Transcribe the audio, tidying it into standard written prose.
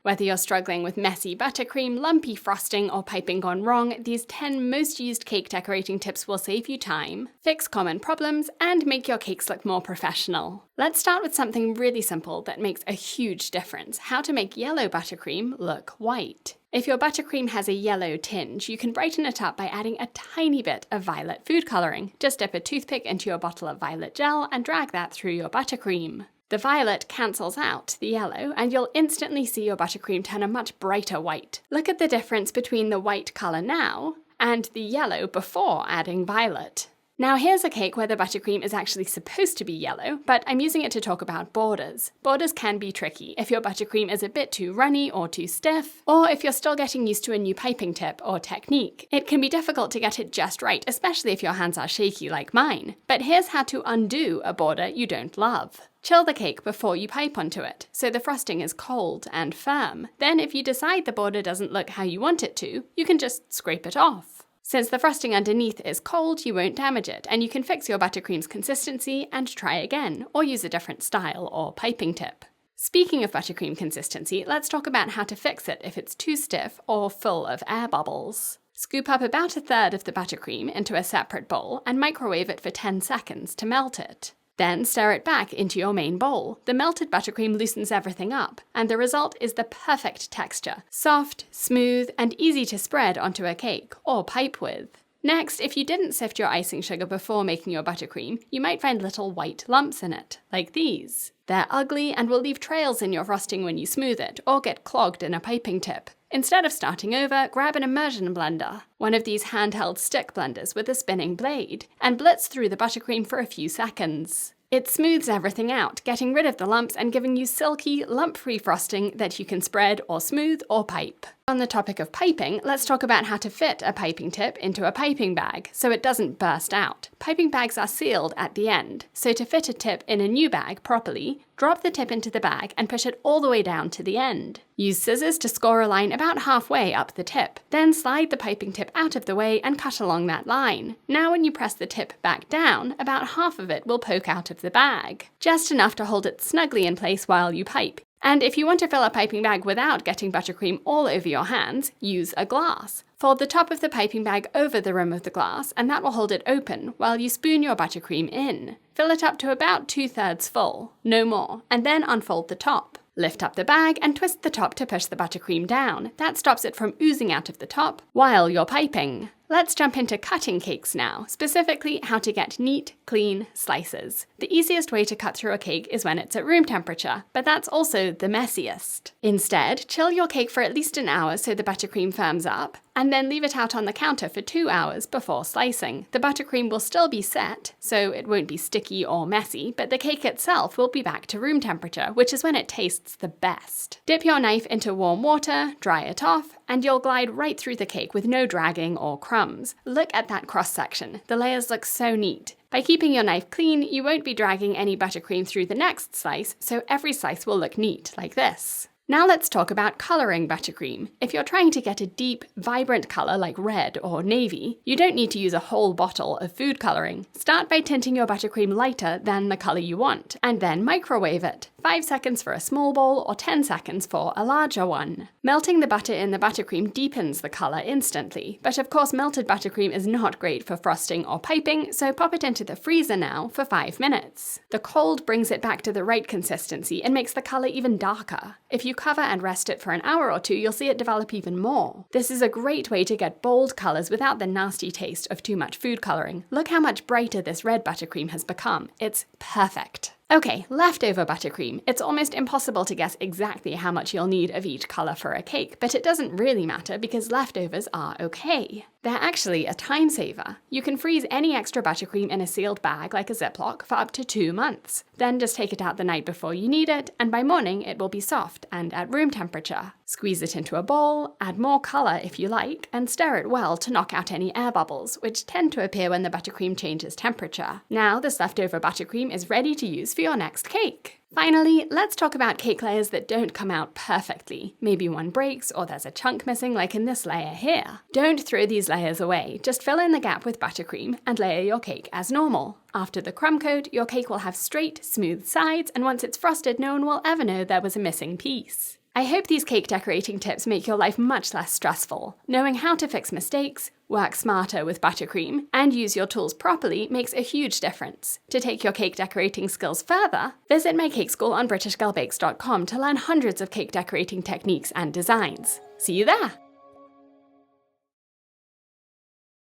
Whether you're struggling with messy buttercream, lumpy frosting, or piping gone wrong, these 10 most used cake decorating tips will save you time, fix common problems, and make your cakes look more professional. Let's start with something really simple that makes a huge difference: how to make yellow buttercream look white. If your buttercream has a yellow tinge, you can brighten it up by adding a tiny bit of violet food coloring. Just dip a toothpick into your bottle of violet gel and drag that through your buttercream. The violet cancels out the yellow, and you'll instantly see your buttercream turn a much brighter white. Look at the difference between the white colour now and the yellow before adding violet. Now here's a cake where the buttercream is actually supposed to be yellow, but I'm using it to talk about borders. Borders can be tricky if your buttercream is a bit too runny or too stiff, or if you're still getting used to a new piping tip or technique. It can be difficult to get it just right, especially if your hands are shaky like mine. But here's how to undo a border you don't love. Chill the cake before you pipe onto it, so the frosting is cold and firm. Then if you decide the border doesn't look how you want it to, you can just scrape it off. Since the frosting underneath is cold, you won't damage it, and you can fix your buttercream's consistency and try again, or use a different style or piping tip. Speaking of buttercream consistency, let's talk about how to fix it if it's too stiff or full of air bubbles. Scoop up about a third of the buttercream into a separate bowl and microwave it for 10 seconds to melt it. Then stir it back into your main bowl. The melted buttercream loosens everything up, and the result is the perfect texture: soft, smooth, and easy to spread onto a cake or pipe with. Next, if you didn't sift your icing sugar before making your buttercream, you might find little white lumps in it, like these. They're ugly and will leave trails in your frosting when you smooth it, or get clogged in a piping tip. Instead of starting over, grab an immersion blender, one of these handheld stick blenders with a spinning blade, and blitz through the buttercream for a few seconds. It smooths everything out, getting rid of the lumps and giving you silky, lump-free frosting that you can spread or smooth or pipe. On the topic of piping, let's talk about how to fit a piping tip into a piping bag so it doesn't burst out. Piping bags are sealed at the end, so to fit a tip in a new bag properly, drop the tip into the bag and push it all the way down to the end. Use scissors to score a line about halfway up the tip, then slide the piping tip out of the way and cut along that line. Now when you press the tip back down, about half of it will poke out of the bag, just enough to hold it snugly in place while you pipe. And if you want to fill a piping bag without getting buttercream all over your hands, use a glass. Fold the top of the piping bag over the rim of the glass, and that will hold it open while you spoon your buttercream in. Fill it up to about 2/3 full, no more, and then unfold the top. Lift up the bag and twist the top to push the buttercream down. That stops it from oozing out of the top while you're piping. Let's jump into cutting cakes now, specifically how to get neat, clean slices. The easiest way to cut through a cake is when it's at room temperature, but that's also the messiest. Instead, chill your cake for at least an hour so the buttercream firms up, and then leave it out on the counter for 2 hours before slicing. The buttercream will still be set, so it won't be sticky or messy, but the cake itself will be back to room temperature, which is when it tastes the best. Dip your knife into warm water, dry it off, and you'll glide right through the cake with no dragging or crumbs. Look at that cross-section. The layers look so neat. By keeping your knife clean, you won't be dragging any buttercream through the next slice, so every slice will look neat, like this. Now let's talk about colouring buttercream. If you're trying to get a deep, vibrant colour like red or navy, you don't need to use a whole bottle of food colouring. Start by tinting your buttercream lighter than the colour you want, and then microwave it. 5 seconds for a small bowl or 10 seconds for a larger one. Melting the butter in the buttercream deepens the colour instantly, but of course melted buttercream is not great for frosting or piping, so pop it into the freezer now for 5 minutes. The cold brings it back to the right consistency and makes the colour even darker. If you cover and rest it for an hour or two, you'll see it develop even more. This is a great way to get bold colours without the nasty taste of too much food colouring. Look how much brighter this red buttercream has become. It's perfect. Okay, leftover buttercream. It's almost impossible to guess exactly how much you'll need of each colour for a cake, but it doesn't really matter because leftovers are okay. They're actually a time saver. You can freeze any extra buttercream in a sealed bag like a Ziploc for up to 2 months. Then just take it out the night before you need it, and by morning it will be soft and at room temperature. Squeeze it into a bowl, add more colour if you like, and stir it well to knock out any air bubbles, which tend to appear when the buttercream changes temperature. Now this leftover buttercream is ready to use for your next cake. Finally, let's talk about cake layers that don't come out perfectly. Maybe one breaks or there's a chunk missing like in this layer here. Don't throw these layers away, just fill in the gap with buttercream and layer your cake as normal. After the crumb coat, your cake will have straight, smooth sides, and once it's frosted, no one will ever know there was a missing piece. I hope these cake decorating tips make your life much less stressful. Knowing how to fix mistakes, work smarter with buttercream, and use your tools properly makes a huge difference. To take your cake decorating skills further, visit my cake school on BritishGirlBakes.com to learn hundreds of cake decorating techniques and designs. See you there!